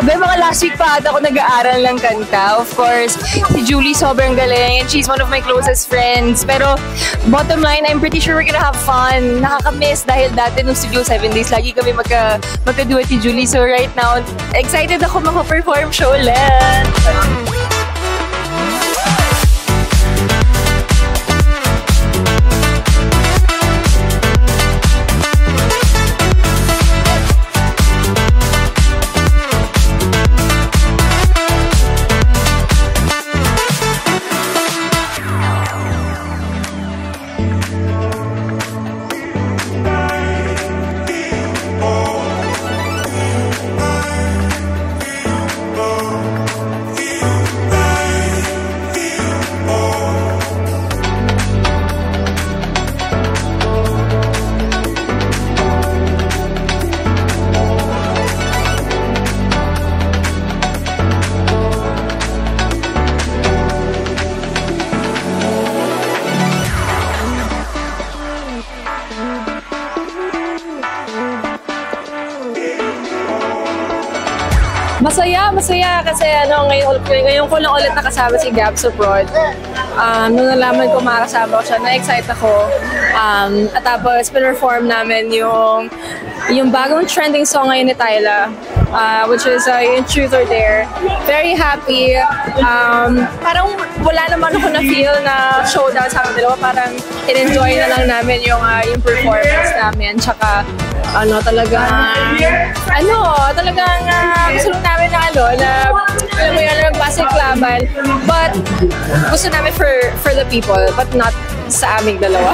Grabe, mga last week pa ata ako nag-aaral ng kanta. Of course, si Julie sobrang galing and she's one of my closest friends. Pero bottom line, I'm pretty sure we're gonna have fun. Nakaka-miss dahil dati nung Studio 7 Days, lagi kami magka-duet ni Julie. So right now, excited ako maka-perform siya ulit. Masaya kasi ngayon ko lang ulit nakasama si Gab sa prod. Nung nalaman ko makakasama ko siya, na-excite ako. At tapos perform namin yung bagong trending song ngayon ni Tyla, which is yung Truth or Dare. Very happy. Parang wala naman ako na-feel na showdown sa amin dalawa. Parang in-enjoy na lang namin yung performance namin. Tsaka talagang gusto namin na alam mo yun, nag-basic laban. But gusto namin for the people, but not sa aming dalawa.